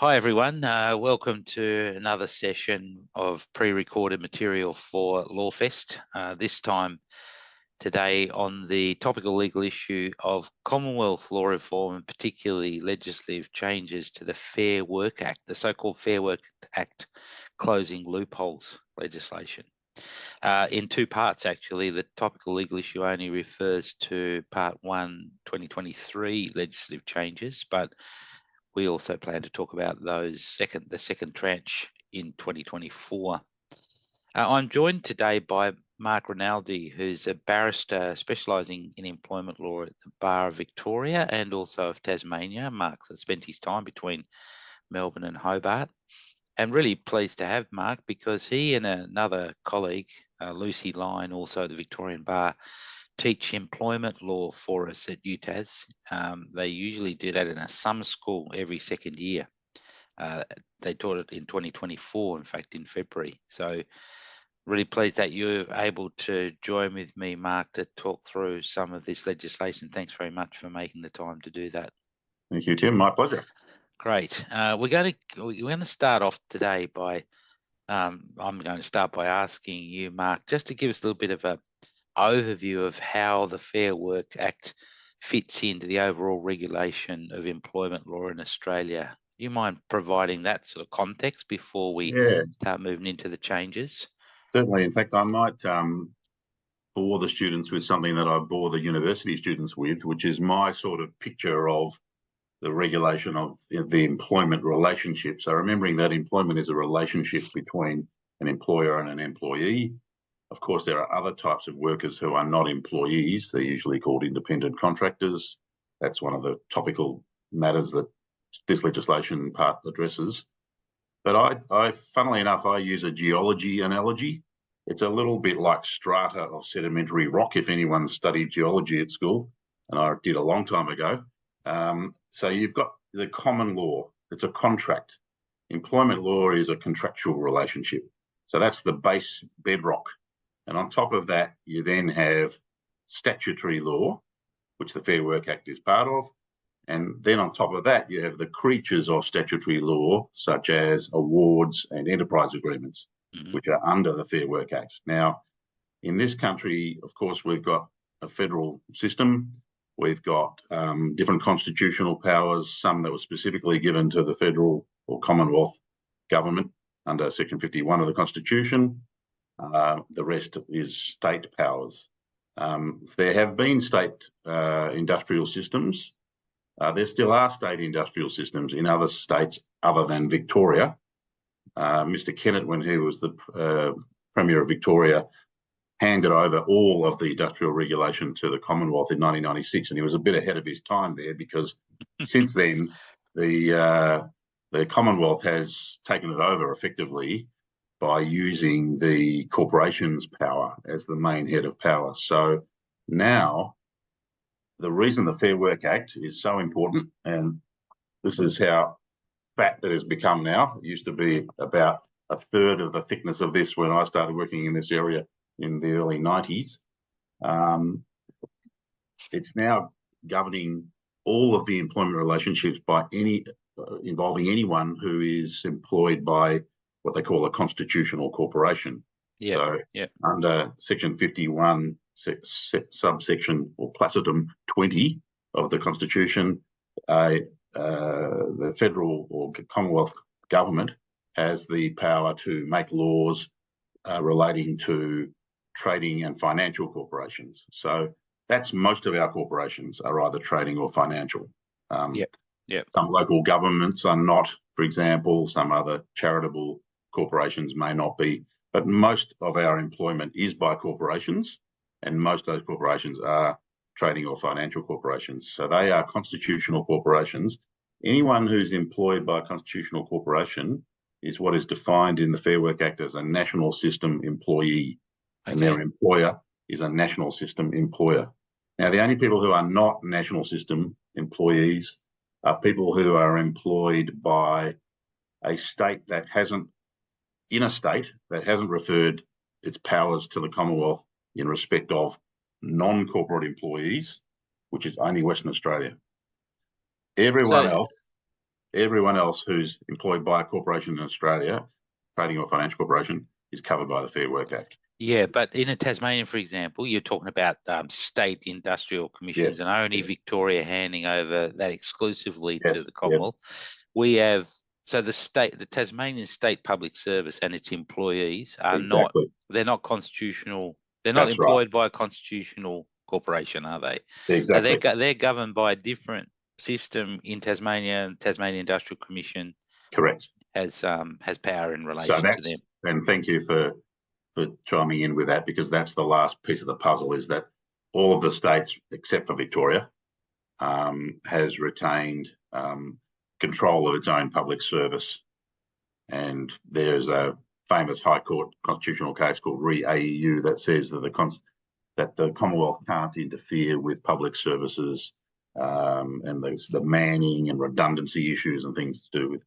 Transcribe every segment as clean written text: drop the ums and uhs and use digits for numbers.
Hi everyone, welcome to another session of pre-recorded material for LawFest. This time today on the topical legal issue of Commonwealth law reform and particularly legislative changes to the Fair Work Act, the so-called Fair Work Act closing loopholes legislation. In two parts actually. The topical legal issue only refers to Part 1 2023 legislative changes, but we also plan to talk about those the second tranche in 2024. I'm joined today by Mark Rinaldi, who's a barrister specialising in employment law at the Bar of Victoria and also of Tasmania. Mark has spent his time between Melbourne and Hobart. And really pleased to have Mark because he and another colleague, Lucy Lyne, also the Victorian Bar, teach employment law for us at UTAS. They usually do that in a summer school every second year. They taught it in 2024, in fact, in February. So really pleased that you're able to join with me, Mark, to talk through some of this legislation. Thanks very much for making the time to do that. Thank you, Tim. My pleasure. Great. We're going to start off today by I'm going to start by asking you, Mark, just to give us a little bit of a overview of how the Fair Work Act fits into the overall regulation of employment law in Australia. Do you mind providing that sort of context before we start moving into the changes? Certainly. In fact, I might bore the students with something that I bore the university students with, which is my sort of picture of the regulation of the employment relationship. So remembering that employment is a relationship between an employer and an employee. Of course, there are other types of workers who are not employees. They're usually called independent contractors. That's one of the topical matters that this legislation part addresses. But I funnily enough, I use a geology analogy. It's a little bit like strata of sedimentary rock, if anyone studied geology at school, and I did a long time ago. So you've got the common law. It's a contract. Employment law is a contractual relationship. So that's the base bedrock. And on top of that, you then have statutory law, which the Fair Work Act is part of. And then on top of that, you have the creatures of statutory law, such as awards and enterprise agreements, which are under the Fair Work Act. Now, in this country, of course, we've got a federal system. We've got different constitutional powers, some that were specifically given to the federal or Commonwealth government under Section 51 of the Constitution. The rest is state powers. There have been state industrial systems. There still are state industrial systems in other states other than Victoria. Mr. Kennett, when he was the Premier of Victoria, handed over all of the industrial regulation to the Commonwealth in 1996, and he was a bit ahead of his time there because since then the Commonwealth has taken it over effectively by using the corporation's power as the main head of power. So now the reason the Fair Work Act is so important, and this is how fat it has become now. It used to be about a third of the thickness of this when I started working in this area in the early 90s. It's now governing all of the employment relationships by involving anyone who is employed by what they call a constitutional corporation. Under Section 51, subsection or placidum 20 of the Constitution, the federal or Commonwealth government has the power to make laws relating to trading and financial corporations. So that's most of our corporations are either trading or financial. Some local governments are not, for example. Some other charitable corporations may not be, but most of our employment is by corporations, and most of those corporations are trading or financial corporations. So they are constitutional corporations. Anyone who's employed by a constitutional corporation is what is defined in the Fair Work Act as a national system employee, and their employer is a national system employer. Now, the only people who are not national system employees are people who are employed by a state that hasn't referred its powers to the Commonwealth in respect of non-corporate employees, which is only Western Australia. Everyone else Everyone else who's employed by a corporation in Australia, trading or financial corporation, is covered by the Fair Work Act. Yeah, but in Tasmania, for example, you're talking about state industrial commissions, Yes. and only Victoria handing over that exclusively to Yes. the Yes. Commonwealth. We have, so the Tasmanian State Public Service and its employees are not, Exactly. they're not constitutional, they're not That's right. employed by a constitutional corporation, are they? So Exactly. they're governed by a different system in Tasmania, and Tasmanian Industrial Commission Correct. has power in So relation to them. and thank you for chiming in with that, because that's the last piece of the puzzle, is that all of the states, except for Victoria, has retained control of its own public service. And there's a famous High Court constitutional case called Re AEU that says that the Commonwealth can't interfere with public services, and the manning and redundancy issues and things to do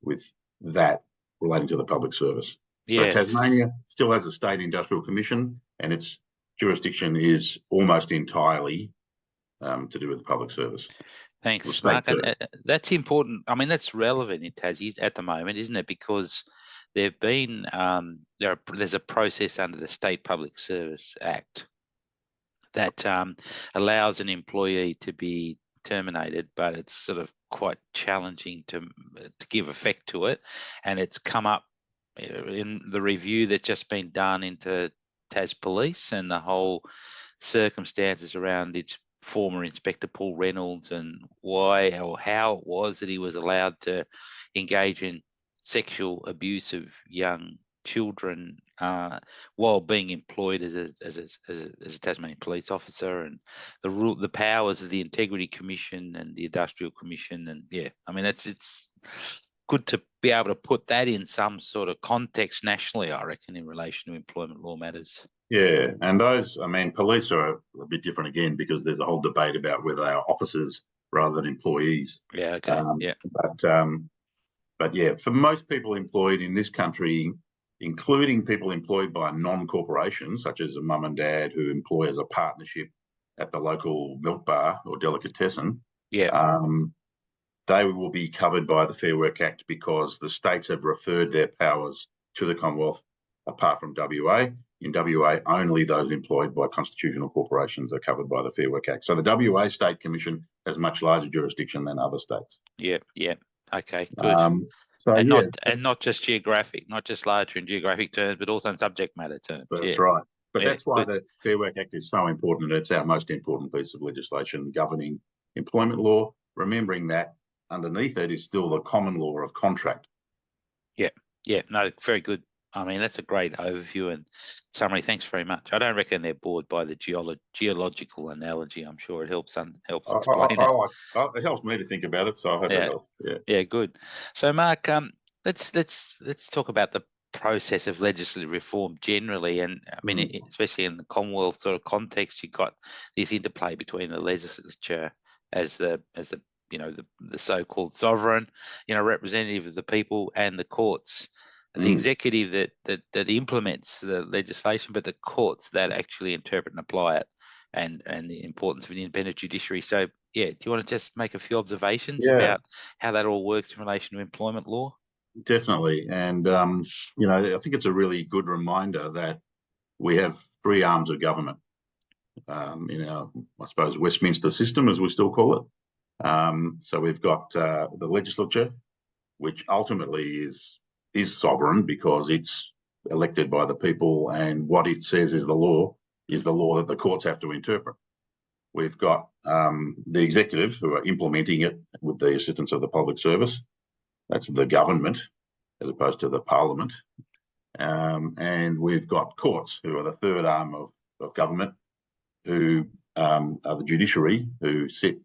with that relating to the public service. So Yeah. Tasmania still has a state industrial commission, and its jurisdiction is almost entirely to do with the public service. Thanks, Mark. And that's important. I mean, that's relevant in Tassie at the moment, isn't it? Because there've been there's a process under the State Public Service Act that allows an employee to be terminated, but it's sort of quite challenging to give effect to it. And it's come up in the review that's just been done into Tas Police and the whole circumstances around its former inspector Paul Reynolds, and why or how it was that he was allowed to engage in sexual abuse of young children while being employed as a Tasmanian police officer, and the powers of the Integrity Commission and the Industrial Commission. And yeah, I mean, it's good to be able to put that in some sort of context nationally, I reckon, in relation to employment law matters. Yeah, and those, I mean, police are a bit different again, because there's a whole debate about whether they are officers rather than employees. Yeah, okay, yeah. But yeah, for most people employed in this country, including people employed by non-corporations, such as a mum and dad who employ as a partnership at the local milk bar or delicatessen, yeah, they will be covered by the Fair Work Act, because the states have referred their powers to the Commonwealth, apart from WA. In WA, only those employed by constitutional corporations are covered by the Fair Work Act. So the WA State Commission has much larger jurisdiction than other states. Yeah, yeah. Okay, good. And not just geographic, not just larger in geographic terms, but also in subject matter terms. That's right. But that's why the Fair Work Act is so important. It's our most important piece of legislation governing employment law, remembering that underneath it is still the common law of contract. Yeah, yeah. No, very good. I mean, that's a great overview and summary. Thanks very much. I don't reckon they're bored by the geological analogy. I'm sure it helps explain it. It helps me to think about it, so I hope it helps. Yeah, good. So, Mark, let's talk about the process of legislative reform generally, and I mean, especially in the Commonwealth sort of context, you've got this interplay between the legislature as the so-called sovereign, representative of the people, and the courts. The executive that implements the legislation, but the courts that actually interpret and apply it, and the importance of an independent judiciary. So, yeah, do you want to just make a few observations about how that all works in relation to employment law? Definitely. And, I think it's a really good reminder that we have three arms of government in our, I suppose, Westminster system, as we still call it. So we've got the legislature, which ultimately is sovereign because it's elected by the people, and what it says is the law that the courts have to interpret. We've got the executive, who are implementing it with the assistance of the public service. That's the government, as opposed to the parliament. And we've got courts, who are the third arm of government, who are the judiciary, who sit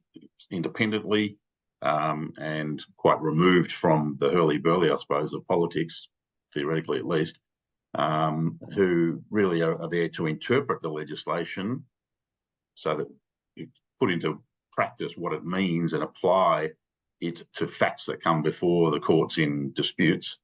independently and quite removed from the hurly-burly, I suppose, of politics, theoretically at least, who really are there to interpret the legislation so that you put into practice what it means and apply it to facts that come before the courts in disputes,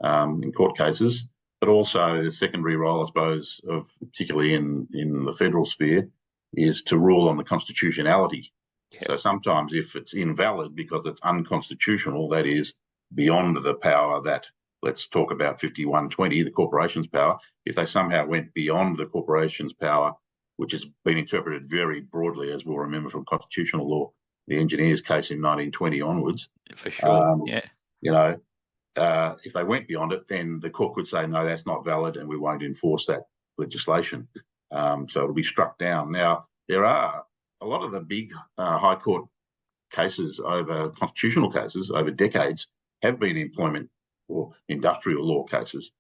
in court cases. But also the secondary role, I suppose, of particularly in the federal sphere, is to rule on the constitutionality Yeah. So sometimes if it's invalid because it's unconstitutional, that is beyond the power that, let's talk about 5120, the corporation's power, if they somehow went beyond the corporation's power, which has been interpreted very broadly, as we'll remember from constitutional law, the engineers case in 1920 onwards. For sure, yeah. You know, if they went beyond it, then the court could say, no, that's not valid and we won't enforce that legislation. So it'll be struck down. Now, there are a lot of the big High Court cases over constitutional cases over decades have been employment or industrial law cases.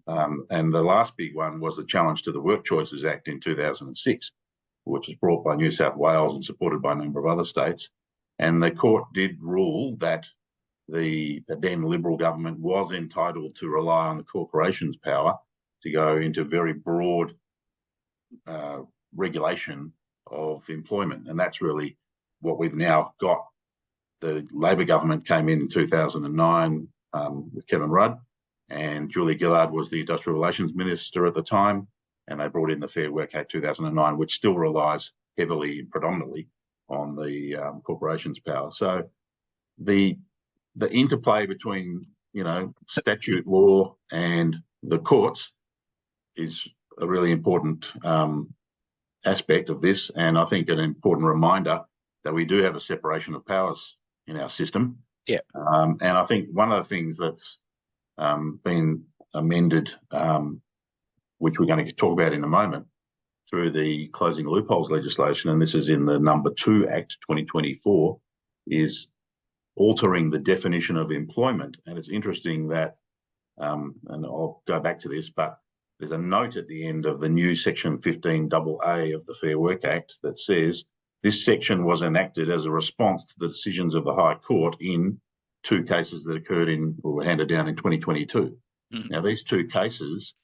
And the last big one was the challenge to the Work Choices Act in 2006, which was brought by New South Wales and supported by a number of other states. And the court did rule that the then Liberal government was entitled to rely on the corporation's power to go into very broad regulation of employment. And that's really what we've now got. The Labor government came in 2009 with Kevin Rudd, and Julia Gillard was the Industrial Relations Minister at the time, and they brought in the Fair Work Act 2009, which still relies heavily, predominantly, on the corporation's power. So the interplay between, you know, statute law and the courts is a really important aspect of this, and I think an important reminder that we do have a separation of powers in our system. Yeah. And I think one of the things that's been amended, which we're going to talk about in a moment, through the closing loopholes legislation, and this is in the number 2 Act 2024, is altering the definition of employment. And it's interesting that, and I'll go back to this, but there's a note at the end of the new section 15AA of the Fair Work Act that says this section was enacted as a response to the decisions of the High Court in 2 cases that occurred in, or were handed down in 2022. Now, these 2 cases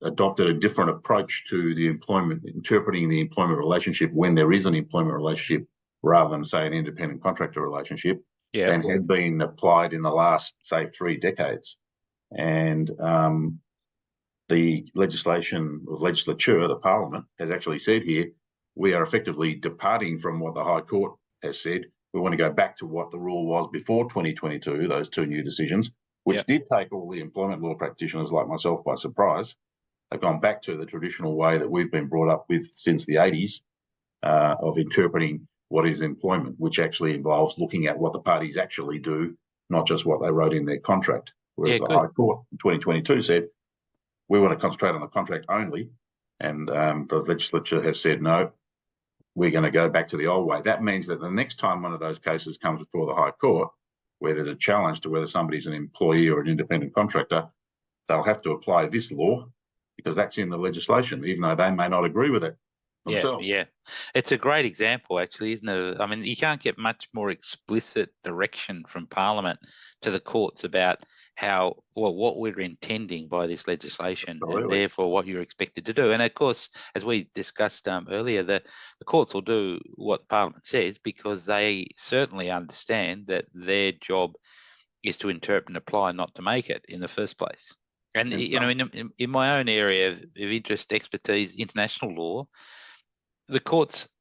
adopted a different approach to the employment, interpreting the employment relationship when there is an employment relationship rather than, say, an independent contractor relationship, than had been applied in the last, say, 3 decades. And the legislature, the Parliament, has actually said here, we are effectively departing from what the High Court has said. We want to go back to what the rule was before 2022, those 2 new decisions, which did take all the employment law practitioners like myself by surprise. They've gone back to the traditional way that we've been brought up with since the 80s of interpreting what is employment, which actually involves looking at what the parties actually do, not just what they wrote in their contract. Whereas the High Court in 2022 said, we want to concentrate on the contract only. And the legislature has said, no, we're going to go back to the old way. That means that the next time one of those cases comes before the High Court, where there's a challenge to whether somebody's an employee or an independent contractor, they'll have to apply this law because that's in the legislation, even though they may not agree with it themselves. Yeah. It's a great example, actually, isn't it? I mean, you can't get much more explicit direction from Parliament to the courts about what we're intending by this legislation. Absolutely. And therefore what you're expected to do. And of course, as we discussed earlier, the courts will do what Parliament says because they certainly understand that their job is to interpret and apply, not to make it in the first place. And you know, in my own area of interest, expertise, international law, the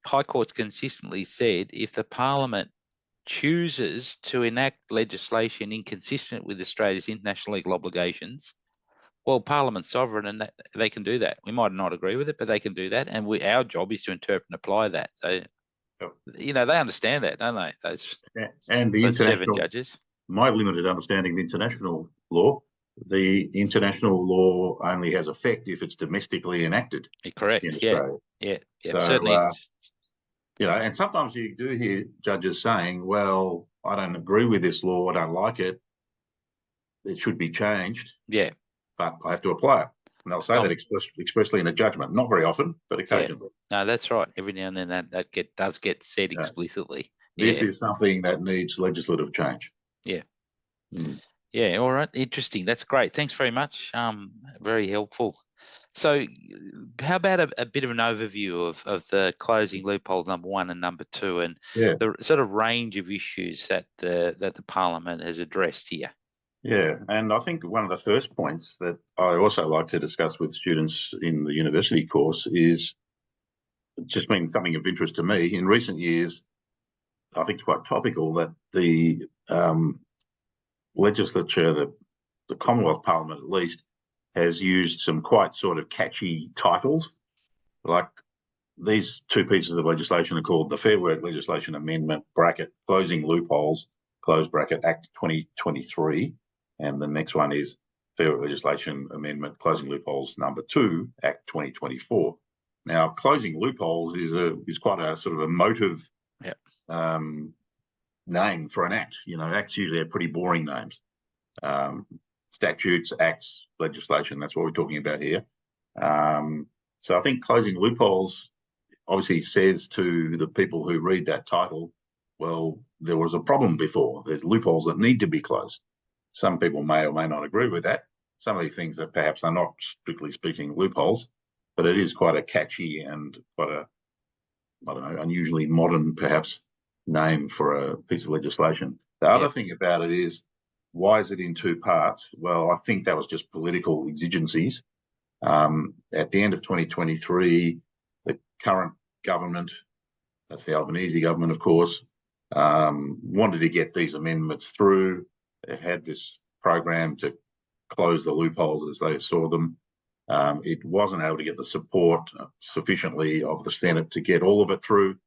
High Court's consistently said if the Parliament chooses to enact legislation inconsistent with Australia's international legal obligations, well, Parliament's sovereign and they can do that. We might not agree with it, but they can do that. And our job is to interpret and apply that. So, you know, they understand that, don't they? Those 7 judges. My limited understanding of international law, the international law only has effect if it's domestically enacted. Correct. In Australia. Yeah. So, certainly. You know, and sometimes you do hear judges saying, well, I don't agree with this law, I don't like it, it should be changed. Yeah. But I have to apply it. And they'll say that expressly in a judgment. Not very often, but occasionally. No, that's right. Every now and then that does get said explicitly. This is something that needs legislative change. Yeah. Yeah, all right. Interesting. That's great. Thanks very much. Very helpful. So how about a bit of an overview of the closing loopholes number 1 and number 2 and the sort of range of issues that the Parliament has addressed here? Yeah, and I think one of the first points that I also like to discuss with students in the university course is just been something of interest to me. In recent years, I think it's quite topical that the legislature, the Commonwealth Parliament at least, has used some quite sort of catchy titles. Like these two pieces of legislation are called the Fair Work Legislation Amendment (bracket Closing Loopholes) close bracket Act 2023, and the next one is Fair Work Legislation Amendment Closing Loopholes number 2 Act 2024. Now, closing loopholes is quite a sort of emotive name for an act. You know, acts usually have pretty boring names. Statutes, acts, legislation, that's what we're talking about here. So I think closing loopholes obviously says to the people who read that title, well, there was a problem before. There's loopholes that need to be closed. Some people may or may not agree with that. Some of these things that perhaps are not, strictly speaking, loopholes, but it is quite a catchy and quite a, I don't know, unusually modern, perhaps, name for a piece of legislation. The other thing about it is, why is it in two parts? Well, I think that was just political exigencies. At the end of 2023, the current government, that's the Albanese government, of course, wanted to get these amendments through. It had this program to close the loopholes as they saw them. It wasn't able to get the support sufficiently of the Senate to get all of it through.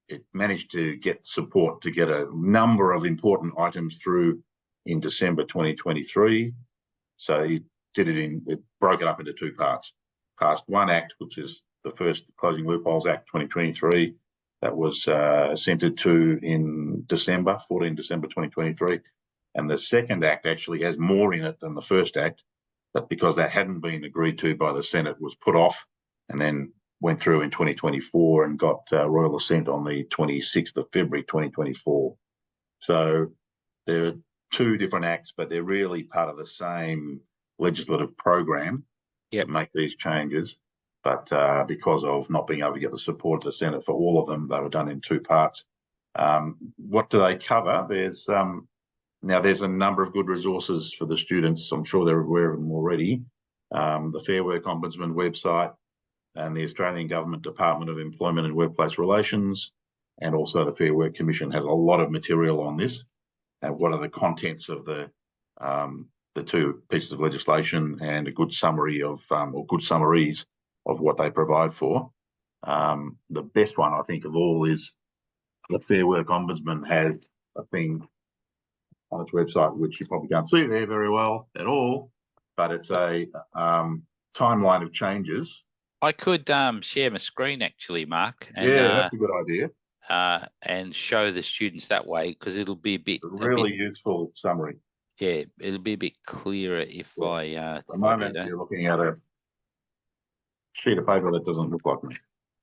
It managed to get support to get a number of important items through in December 2023. So it broke it up into two parts. Passed one act, which is the first Closing Loopholes Act 2023, that was assented to in December, 14 December 2023. And the second act actually has more in it than the first act, but because that hadn't been agreed to by the Senate, was put off and then went through in 2024 and got royal assent on the 26th of February 2024. So there are two different acts, but they're really part of the same legislative program to make these changes. But because of not being able to get the support of the Senate for all of them, they were done in two parts. What do they cover? There's a number of good resources for the students. I'm sure they're aware of them already. The Fair Work Ombudsman website and the Australian Government Department of Employment and Workplace Relations, and also the Fair Work Commission has a lot of material on this. And what are the contents of the two pieces of legislation, and a good summary of, or good summaries of what they provide for. The best one, I think, of all is the Fair Work Ombudsman has a thing on its website, which you probably can't see there very well at all, but it's a timeline of changes. I could share my screen actually, Mark. And, that's a good idea. And show the students that way, because it'll be a bit useful summary. Yeah, it'll be a bit clearer if I. At the moment, you're looking at a sheet of paper that doesn't look like me.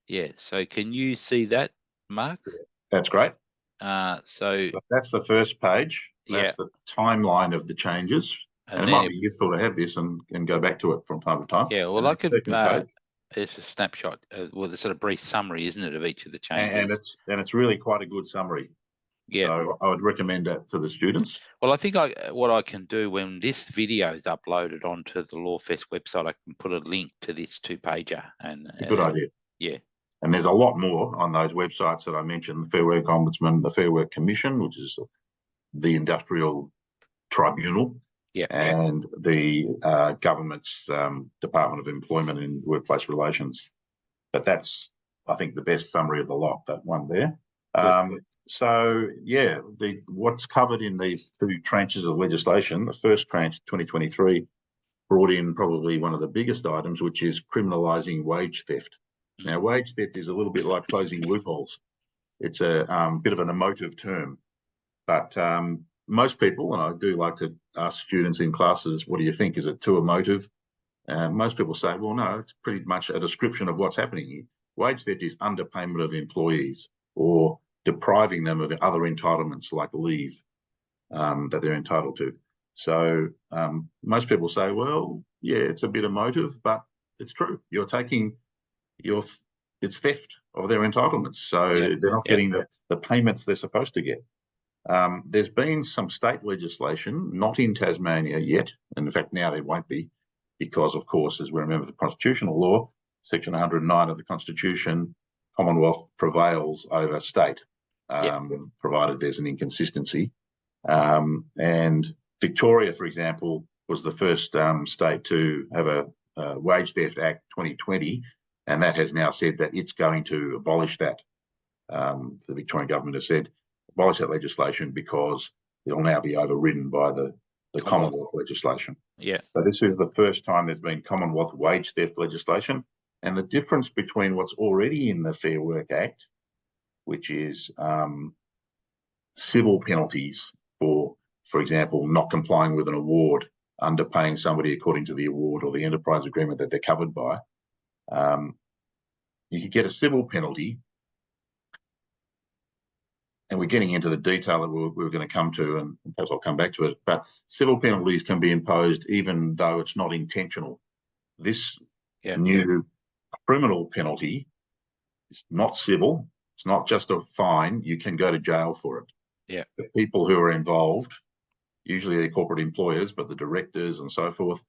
Yeah. So can you see that, Mark? Yeah, that's great. So that's the first page. That's the timeline of the changes. And it might be useful to have this and go back to it from time to time. Yeah, well, I could. It's a snapshot, with a sort of brief summary, isn't it, of each of the changes? And it's really quite a good summary. Yeah. So I would recommend that to the students. Well, I think what I can do when this video is uploaded onto the LawFest website, I can put a link to this two-pager. It's a good idea. Yeah. And there's a lot more on those websites that I mentioned: the Fair Work Ombudsman, the Fair Work Commission, which is the industrial tribunal, and the government's Department of Employment and Workplace Relations. But that's, I think, the best summary of the lot, that one there. So, what's covered in these two tranches of legislation, the first tranche, 2023, brought in probably one of the biggest items, which is criminalising wage theft. Now, wage theft is a little bit like closing loopholes. It's a bit of an emotive term, but most people, and I do like to ask students in classes, what do you think? Is it too emotive? Most people say, well, no, it's pretty much a description of what's happening here. Wage theft is underpayment of employees or depriving them of other entitlements like leave that they're entitled to. So most people say, well, yeah, it's a bit emotive, but it's true. It's theft of their entitlements. So they're not getting the payments they're supposed to get. There's been some state legislation, not in Tasmania yet. And in fact, now there won't be, because, of course, as we remember the constitutional law, Section 109 of the Constitution, Commonwealth prevails over state. provided there's an inconsistency. And Victoria, for example, was the first state to have a Wage Theft Act 2020, and that has now said that it's going to abolish that. The Victorian government has said abolish that legislation because it'll now be overridden by the Commonwealth legislation. Yeah. So this is the first time there's been Commonwealth wage theft legislation. And the difference between what's already in the Fair Work Act, which is civil penalties for example, not complying with an award, underpaying somebody according to the award or the enterprise agreement that they're covered by, you could get a civil penalty. And we're getting into the detail that we're going to come to, and perhaps I'll come back to it, but civil penalties can be imposed even though it's not intentional. This new criminal penalty is not civil. It's not just a fine. You can go to jail for it. Yeah. The people who are involved, usually they're corporate employers, but the directors and so forth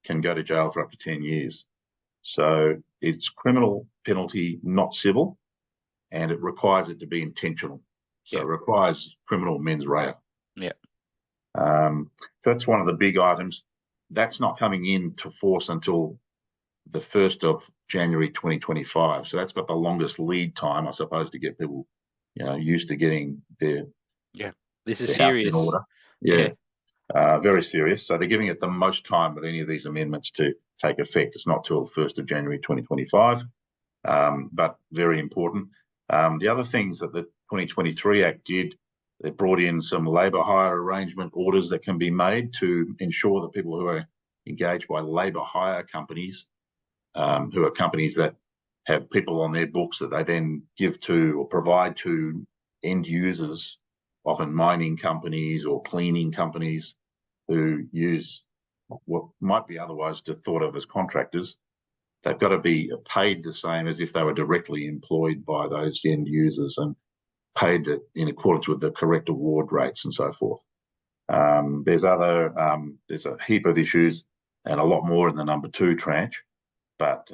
can go to jail for up to 10 years. So it's criminal penalty, not civil, and it requires it to be intentional. So it requires criminal mens rea. Yeah. So that's one of the big items. That's not coming into force until the 1st of January 2025. So that's got the longest lead time, I suppose, to get people, used to getting their this is serious in order. Very serious. So they're giving it the most time with any of these amendments to take effect. It's not till 1st of January 2025, but very important. The other things that the 2023 Act did, they brought in some labour hire arrangement orders that can be made to ensure that people who are engaged by labour hire companies, who are companies that have people on their books that they then give to or provide to end users, often mining companies or cleaning companies who use what might be otherwise thought of as contractors, they've got to be paid the same as if they were directly employed by those end users and paid in accordance with the correct award rates and so forth. There's a heap of issues and a lot more in the number 2 tranche, but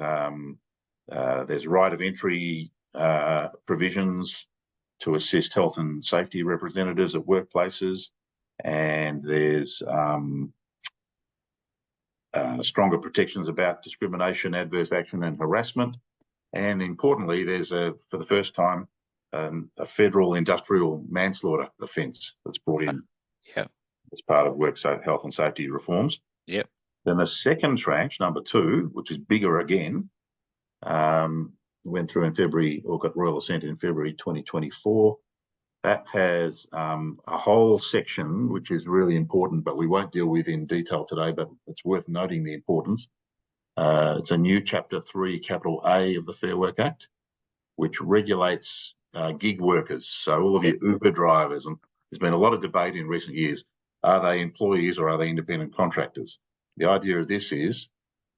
there's right of entry provisions to assist health and safety representatives at workplaces, and there's stronger protections about discrimination, adverse action and harassment. And importantly, there's for the first time, a federal industrial manslaughter offence that's brought in as part of health and safety reforms. Yep. Then the second tranche, number 2, which is bigger again, went through in February, or got royal assent in February 2024. That has a whole section which is really important, but we won't deal with in detail today, but it's worth noting the importance. It's a new Chapter 3, capital A of the Fair Work Act, which regulates gig workers. So all of your Uber drivers, and there's been a lot of debate in recent years, are they employees or are they independent contractors? The idea of this is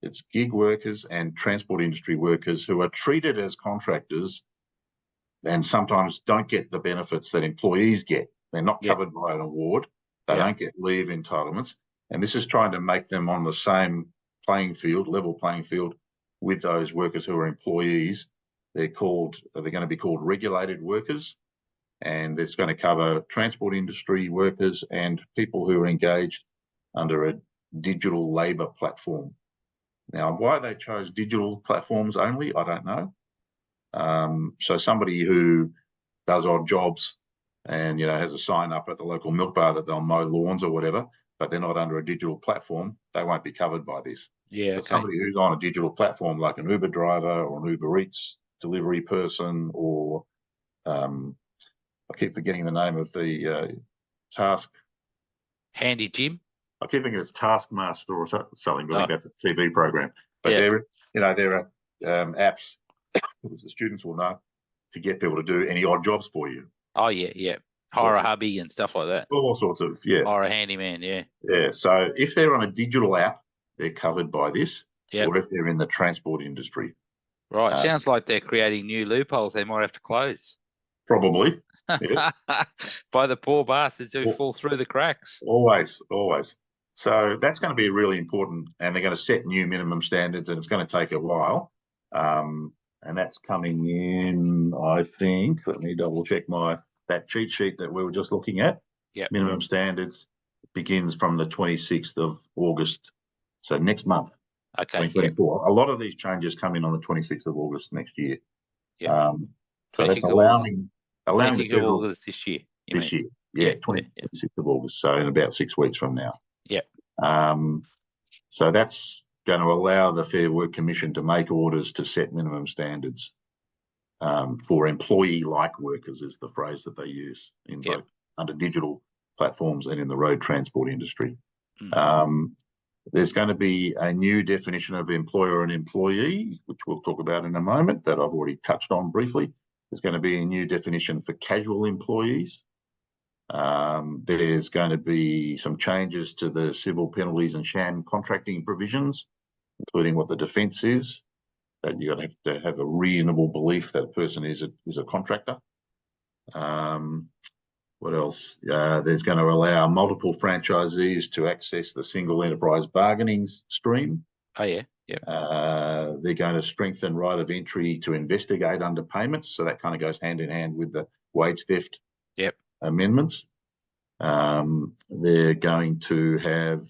it's gig workers and transport industry workers who are treated as contractors and sometimes don't get the benefits that employees get. They're not covered by an award. They don't get leave entitlements. And this is trying to make them on the same playing field, level playing field with those workers who are employees. They're going to be called regulated workers, and it's going to cover transport industry workers and people who are engaged under a digital labour platform. Now, why they chose digital platforms only, I don't know. So somebody who does odd jobs and has a sign up at the local milk bar that they'll mow lawns or whatever, but they're not under a digital platform, they won't be covered by this. Yeah. But somebody who's on a digital platform like an Uber driver or an Uber Eats delivery person, or I keep forgetting the name of the Handy Jim. I keep thinking it's Taskmaster or something, but I think that's a TV program. But there are apps the students will know to get people to do any odd jobs for you. Oh yeah. Hire a hubby and stuff like that. All sorts of Hire a handyman. Yeah. So if they're on a digital app, they're covered by this. Yep. Or if they're in the transport industry. Right. Sounds like they're creating new loopholes they might have to close. Probably. Yes. By the poor bastards who fall through the cracks. Always. So that's going to be really important, and they're going to set new minimum standards, and it's going to take a while. And that's coming in, I think. Let me double check that cheat sheet that we were just looking at, Yep. minimum standards, begins from the 26th of August. So next month, Okay. 2024. A lot of these changes come in on the 26th of August next year. Yep. So that's 26th of allowing the 26th of federal August this year. this year. Yeah. 26th of August. So in about 6 weeks from now. Yep. So that's going to allow the Fair Work Commission to make orders to set minimum standards for employee-like workers, is the phrase that they use in both under digital platforms and in the road transport industry. There's going to be a new definition of employer and employee, which we'll talk about in a moment, that I've already touched on briefly. There's going to be a new definition for casual employees. There's going to be some changes to the civil penalties and sham contracting provisions, including what the defence is, that you're going to have a reasonable belief that a person is a contractor. What else? There's going to allow multiple franchisees to access the single enterprise bargaining stream. Oh, yeah. Yep. They're going to strengthen right of entry to investigate underpayments. So that kind of goes hand in hand with the wage theft amendments. They're going to have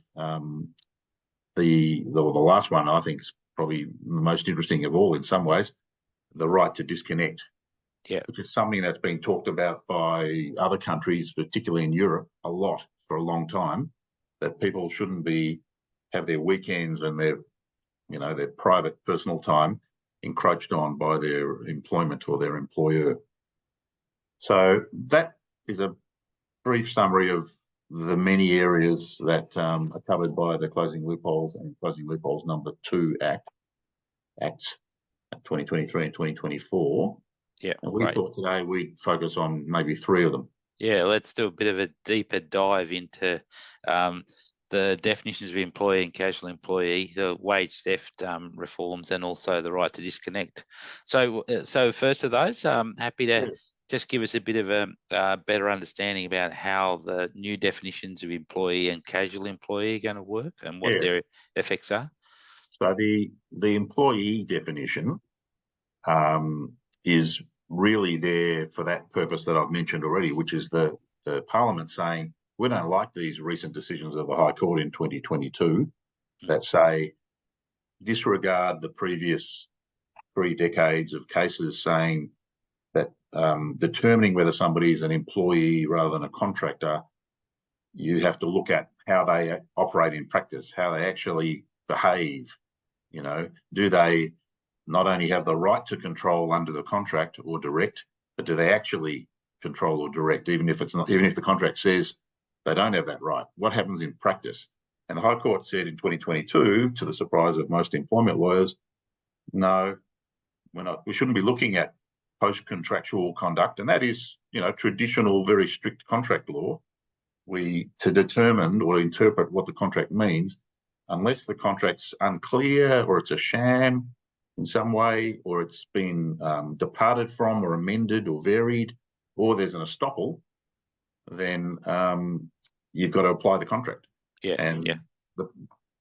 the last one, I think, is probably the most interesting of all in some ways, the right to disconnect. Yeah. Which is something that's been talked about by other countries, particularly in Europe, a lot for a long time, that people shouldn't have their weekends and their private personal time encroached on by their employment or their employer. So that is a brief summary of the many areas that are covered by the Closing Loopholes and Closing Loopholes Number 2 Acts 2023 and 2024. Yeah, and we thought today we'd focus on maybe 3 of them. Yeah, let's do a bit of a deeper dive into the definitions of employee and casual employee, the wage theft reforms, and also the right to disconnect. So first of those, happy to just give us a bit of a better understanding about how the new definitions of employee and casual employee are going to work and what their effects are. So the employee definition is really there for that purpose that I've mentioned already, which is the Parliament saying, we don't like these recent decisions of the High Court in 2022 that say disregard the previous 3 decades of cases saying that determining whether somebody is an employee rather than a contractor, you have to look at how they operate in practice, how they actually behave. Do they not only have the right to control under the contract or direct, but do they actually control or direct, even if the contract says they don't have that right? What happens in practice? And the High Court said in 2022, to the surprise of most employment lawyers, no, we shouldn't be looking at post-contractual conduct, and that is, traditional, very strict contract law. To determine or interpret what the contract means, unless the contract's unclear or it's a sham in some way, or it's been departed from or amended or varied, or there's an estoppel, then you've got to apply the contract. The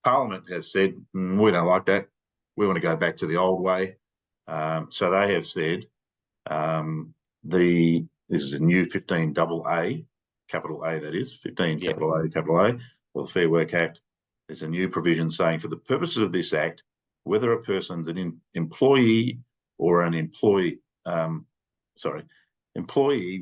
Parliament has said, we don't like that. We want to go back to the old way. So they have said, this is a new 15AA, capital A that is, 15 capital A, or the Fair Work Act. There's a new provision saying, for the purposes of this Act, whether a person's an employee or an employee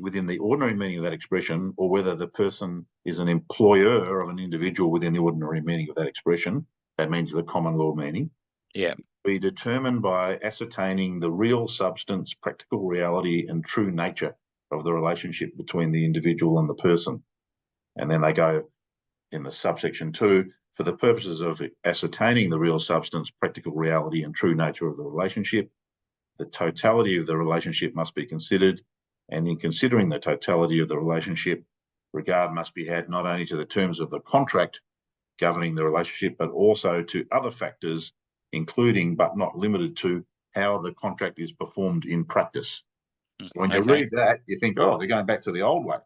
within the ordinary meaning of that expression, or whether the person is an employer of an individual within the ordinary meaning of that expression, that means the common law meaning, be determined by ascertaining the real substance, practical reality, and true nature of the relationship between the individual and the person. And then they go in the subsection 2, for the purposes of ascertaining the real substance, practical reality, and true nature of the relationship, the totality of the relationship must be considered, and in considering the totality of the relationship, regard must be had not only to the terms of the contract governing the relationship, but also to other factors, including but not limited to how the contract is performed in practice. So when you read that, you think, oh, they're going back to the old way.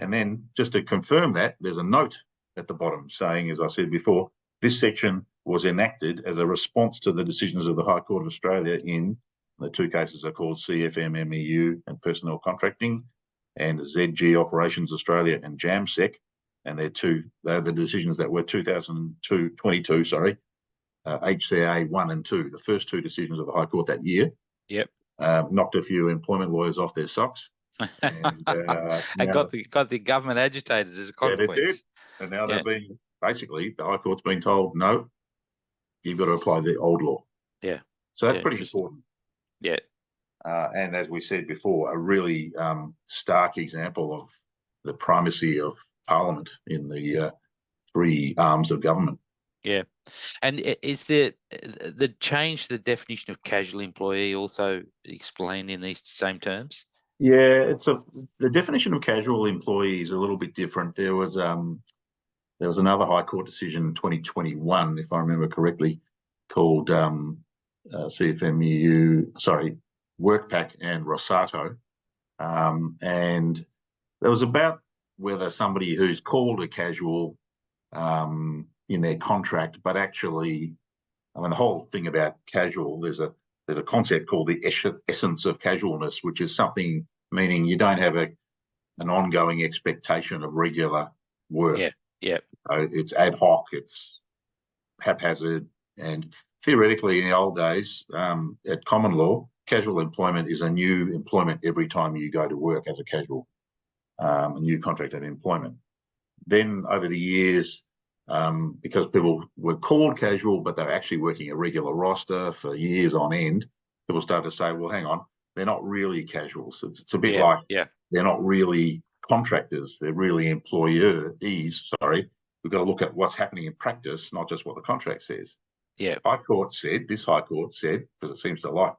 And then just to confirm that, there's a note at the bottom saying, as I said before, this section was enacted as a response to the decisions of the High Court of Australia in the 2 cases are called CFMMEU and personnel contracting, and ZG Operations Australia and JAMSEC, and they're the decisions that were 2022, sorry, HCA 1 and 2, the first two decisions of the High Court that year. Yep. Knocked a few employment lawyers off their socks. And got the government agitated as a consequence. Yeah, they did. And now they're being, basically, the High Court's been told, no, you've got to apply the old law. Yeah. So that's pretty important. Yeah. And as we said before, a really stark example of the primacy of Parliament in the three arms of government. Yeah. And is the change the definition of casual employee also explained in these same terms? Yeah, the definition of casual employee is a little bit different. There was another High Court decision in 2021, if I remember correctly, called CFMEU, sorry, WorkPac and Rosato, and there was about whether somebody who's called a casual in their contract, but actually, I mean, the whole thing about casual, there's a concept called the essence of casualness, which is something meaning you don't have an ongoing expectation of regular work. Yeah, yeah. So it's ad hoc, it's haphazard, and theoretically in the old days, at common law, casual employment is a new employment every time you go to work as a casual, a new contracted employment. Then over the years, because people were called casual, but they're actually working a regular roster for years on end, people started to say, well, hang on, they're not really casuals. It's a bit like they're not really contractors, they're really employees, sorry. We've got to look at what's happening in practice, not just what the contract says. Yeah. This High Court said, because it seems to like